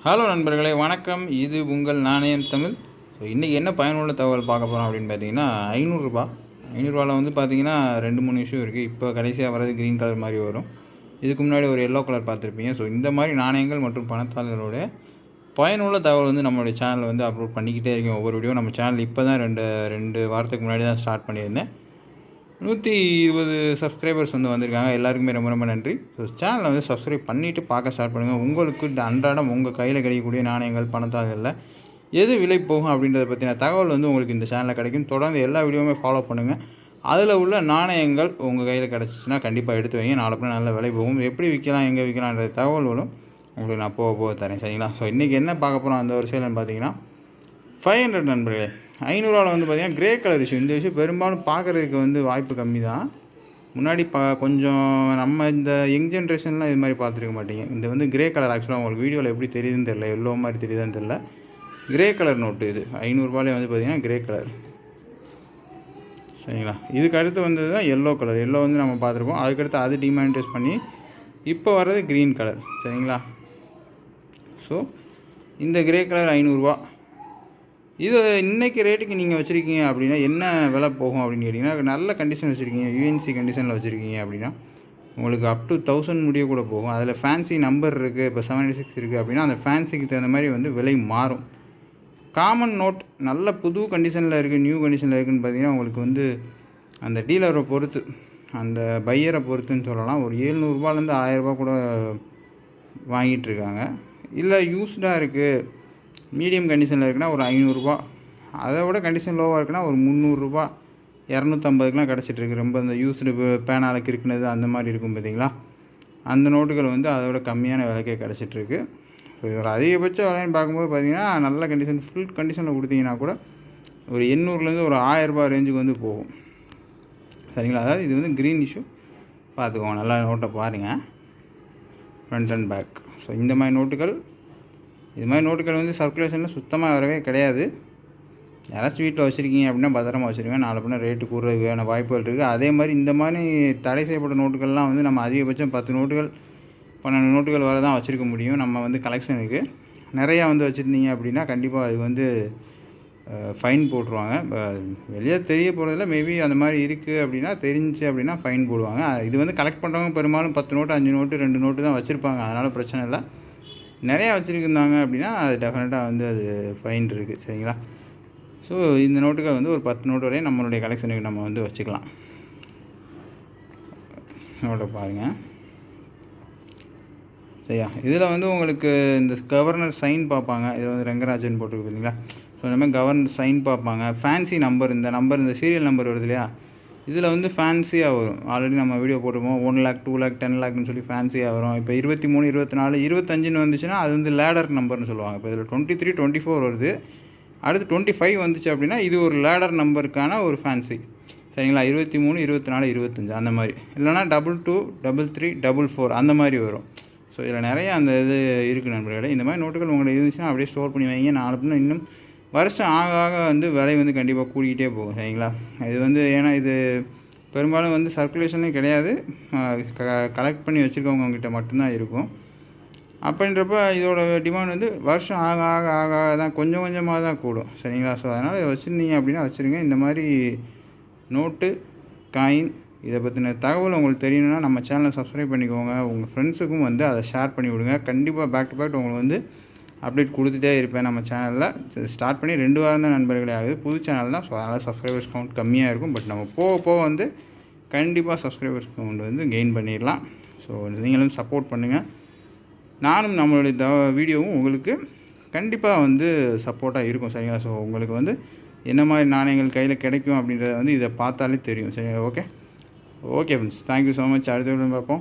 Hello நண்பர்களே, வணக்கம். இது உங்கள் நாணயம் தமிழ். ஸோ இன்றைக்கி என்ன பயனுள்ள தகவல் பார்க்க போகிறோம் அப்படின்னு பார்த்தீங்கன்னா, ஐநூறுரூவாவில் வந்து பார்த்தீங்கன்னா 2-3 இஷ்யூ இருக்குது. இப்போ கடைசியாக வர்றது க்ரீன் கலர் மாதிரி வரும். இதுக்கு முன்னாடி ஒரு எல்லோ கலர் பார்த்துருப்பீங்க. ஸோ இந்த மாதிரி நாணயங்கள் மற்றும் பணத்தாள்களோட பயனுள்ள தகவல் வந்து நம்மளுடைய சேனலில் வந்து அப்லோட் பண்ணிக்கிட்டே இருக்கோம். ஒவ்வொரு வீடியோ நம்ம சேனல் இப்போ தான் ரெண்டு வாரத்துக்கு முன்னாடி தான் ஸ்டார்ட் பண்ணியிருந்தேன். 120 சப்ஸ்கிரைபர்ஸ் வந்து வந்திருக்காங்க. எல்லாருக்குமே ரொம்ப ரொம்ப நன்றி. ஸோ சேனலை வந்து சப்ஸ்கிரைப் பண்ணிவிட்டு பார்க்க ஸ்டார்ட் பண்ணுங்கள். உங்களுக்கு அன்றாடம் உங்கள் கையில் கிடைக்கக்கூடிய நாணயங்கள் பணத்தாள்களில் எது விலை போகும் அப்படின்றத பற்றின தகவல் வந்து உங்களுக்கு இந்த சேனலில் கிடைக்கும். தொடர்ந்து எல்லா வீடியோவுமே ஃபாலோ பண்ணுங்கள். அதில் உள்ள நாணயங்கள் உங்கள் கையில் கிடச்சிச்சின்னா கண்டிப்பாக எடுத்து வைங்க. நாளை நல்ல விலை போகும். எப்படி விற்கலாம், எங்கே விற்கலான்ற தகவல்களும் உங்களுக்கு நான் போக தரேன். சரிங்களா? ஸோ இன்றைக்கி என்ன பார்க்க போகிறோம் அந்த வரிசையில்னு பார்த்தீங்கன்னா 500 நண்பர்களே. 500 வந்து பார்த்திங்கன்னா கிரே கலர் இஷ்யூ. இந்த விஷயம் பெரும்பாலும் பார்க்குறதுக்கு வந்து வாய்ப்பு கம்மி தான். முன்னாடி கொஞ்சம் நம்ம இந்த யங் ஜென்ரேஷன்லாம் இது மாதிரி பார்த்துருக்க மாட்டீங்க. இந்த வந்து கிரே கலர் ஆக்சுவலாக உங்களுக்கு வீடியோவில் எப்படி தெரியுதுன்னு தெரில, எல்லோ மாதிரி தெரியுதான்னு தெரில. கிரே கலர் நோட்டு இது 500 வந்து பார்த்திங்கன்னா கிரே கலர். சரிங்களா? இதுக்கு அடுத்து வந்தது தான் எல்லோ கலர். எல்லோ வந்து நம்ம பார்த்துருப்போம். அதுக்கடுத்து அது டிமானிட்டைஸ் பண்ணி இப்போ வர்றது க்ரீன் கலர். சரிங்களா? ஸோ இந்த கிரே கலர் 500 இது இன்றைக்கி ரேட்டுக்கு நீங்கள் வச்சுருக்கீங்க அப்படின்னா என்ன விலை போகும் அப்படின்னு கேட்டிங்கன்னா, நல்ல கண்டிஷன் வச்சுருக்கீங்க, யூஎன்சி கண்டிஷனில் வச்சுருக்கீங்க அப்படின்னா உங்களுக்கு அப் டு 1000 முடிய கூட போகும். அதில் ஃபேன்சி நம்பர் இருக்குது. இப்போ 76 இருக்குது அப்படின்னா அந்த ஃபேன்சிக்கு தகுந்த மாதிரி வந்து விலை மாறும். காமன் நோட் நல்ல புது கண்டிஷனில் இருக்குது, நியூ கண்டிஷனில் இருக்குதுன்னு பார்த்தீங்கன்னா உங்களுக்கு வந்து அந்த டீலரை பொறுத்து, அந்த பையரை பொறுத்துன்னு சொல்லலாம். ஒரு 700 1000 கூட வாங்கிட்டுருக்காங்க. இல்லை யூஸ்டாக இருக்குது, மீடியம் கண்டிஷனில் இருக்குன்னா ஒரு 500. அதை விட கண்டிஷன் லோவாக இருக்குன்னா ஒரு 300 250 கிடச்சிட்ருக்கு. ரொம்ப இந்த யூஸ்டு பேனால் கிறுக்குனது அந்த மாதிரி இருக்கும் பார்த்தீங்களா, அந்த நோட்டுகள் வந்து அதை விட கம்மியான விலைக்கே கிடச்சிட்ருக்கு. ஸோ இது ஒரு அதிகபட்ச விலைன்னு பார்க்கும்போது பார்த்திங்கன்னா நல்ல கண்டிஷன் ஃபுல் கண்டிஷனில் கொடுத்தீங்கன்னா கூட ஒரு 800 ஒரு 1000 ரேஞ்சுக்கு வந்து போகும். சரிங்களா? அதாவது இது வந்து க்ரீன் இஷ்யூ பார்த்துக்கோங்க. நல்லா நோட்டை பாருங்கள், ஃப்ரண்ட் அண்ட் பேக். ஸோ இந்த மாதிரி நோட்டுகள், இது மாதிரி நோட்டுகள் வந்து சர்க்குலேஷனில் சுத்தமாக வரவே கிடையாது. யாராச்சும் வீட்டில் வச்சுருக்கீங்க அப்படின்னா பத்திரமா வச்சுருங்க. நாளை பின்ன ரேட்டு கூடுறதுக்கான வாய்ப்புகள் இருக்குது. அதே மாதிரி இந்த மாதிரி தடை செய்யப்பட்ட நோட்டுகள்லாம் வந்து நம்ம அதிகபட்சம் 10 நோட்டுகள் 12 நோட்டுகள் வரை தான் வச்சுருக்க முடியும். நம்ம வந்து கலெக்ஷனுக்கு நிறையா வந்து வச்சுருந்தீங்க அப்படின்னா கண்டிப்பாக அது வந்து ஃபைன் போட்டுருவாங்க. வெளியே தெரிய போகிறதில்ல, மேபி அந்த மாதிரி இருக்குது அப்படின்னா தெரிஞ்சு அப்படின்னா ஃபைன் போடுவாங்க. இது வந்து கலெக்ட் பண்ணுறவங்க பெரும்பாலும் 10 நோட்டு 5 நோட்டு 2 நோட்டு தான் வச்சுருப்பாங்க. அதனால் பிரச்சனை இல்லை. நிறையா வச்சுருந்தாங்க அப்படின்னா அது டெஃபினட்டாக வந்து அது ஃபைன் இருக்குது. சரிங்களா? ஸோ இந்த நோட்டுகள் வந்து ஒரு 10 நோட்டு வரையும் நம்மளுடைய கலெக்ஷனுக்கு நம்ம வந்து வச்சுக்கலாம். நோட்டை பாருங்கள். சரியா? இதில் வந்து உங்களுக்கு இந்த கவர்னர் சைன் பார்ப்பாங்க. இதில் வந்து ரங்கராஜன் போட்டுருக்கு இல்லைங்களா? ஸோ இந்த மாதிரி கவர்னர் சைன் பார்ப்பாங்க. ஃபேன்சி நம்பர், இந்த சீரியல் நம்பர் வருது இல்லையா, இதில் வந்து ஃபேன்சியாக வரும். ஆல்ரெடி நம்ம வீடியோ போட்டுருப்போம். 1 lakh 2 lakh 10 lakhன்னு சொல்லி ஃபேன்சியாக வரும். இப்போ 23 24 25 வந்துச்சுன்னா அது வந்து லேடர் நம்பர்னு சொல்லுவாங்க. இப்போ இதில் 23 24 வருது. அடுத்து 25 வந்துச்சு அப்படின்னா இது ஒரு லேடர் நம்பருக்கான ஒரு ஃபேன்சி. சரிங்களா? 23 24 25 அந்த மாதிரி. இல்லைனா 22 33 44 அந்த மாதிரி வரும். ஸோ இதில் நிறைய அந்த இது இருக்குது நண்பர்களே. இந்த மாதிரி நோட்டுகள் உங்களை இருந்துச்சுன்னா அப்படியே ஸ்டோர் பண்ணி வைங்க. நாலு பின்ன இன்னும் வருஷம் ஆக ஆக வந்து விலை வந்து கண்டிப்பாக கூடிக்கிட்டே போகும். சரிங்களா? இது வந்து ஏன்னா இது பெரும்பாலும் வந்து சர்க்குலேஷன்லேயும் கிடையாது, கலெக்ட் பண்ணி வச்சுருக்கவங்கக்கிட்ட மட்டும்தான் இருக்கும். அப்படின்றப்ப இதோட டிமாண்ட் வந்து வருஷம் ஆக ஆக ஆக தான் கொஞ்சம் கொஞ்சமாக தான் கூடும். சரிங்களா? ஸோ அதனால் இதை வச்சுருந்தீங்க அப்படின்னா வச்சுருங்க. இந்த மாதிரி நோட்டு, காயின் இதை பற்றின தகவல் உங்களுக்கு தெரியணும்னா நம்ம சேனலை சப்ஸ்கிரைப் பண்ணிக்கோங்க. உங்கள் ஃப்ரெண்ட்ஸுக்கும் வந்து அதை ஷேர் பண்ணி விடுங்க. கண்டிப்பாக பேக் டு பேக் உங்களுக்கு வந்து அப்டேட் கொடுத்துட்டே இருப்பேன். நம்ம சேனலில் ஸ்டார்ட் பண்ணி 2 வாரம் தான் நண்பர்களே ஆகுது. புது சேனல் தான். ஸோ அதனால் சப்ஸ்கிரைபர்ஸ் கவுண்ட் கம்மியாக இருக்கும். பட் நம்ம போக போக வந்து கண்டிப்பாக சப்ஸ்கிரைபர்ஸ் கவுண்ட் வந்து கெயின் பண்ணிடலாம். ஸோ நீங்களும் சப்போர்ட் பண்ணுங்கள். நானும் நம்மளுடைய வீடியோவும் உங்களுக்கு கண்டிப்பாக வந்து சப்போர்ட்டாக இருக்கும். சரிங்களா? ஸோ உங்களுக்கு வந்து என்ன மாதிரி நாணயங்கள் கையில் கிடைக்கும் அப்படின்றத வந்து இதை பார்த்தாலே தெரியும். சரி, okay friends, thank you so much. அடுத்த வீடியோ பார்ப்போம்.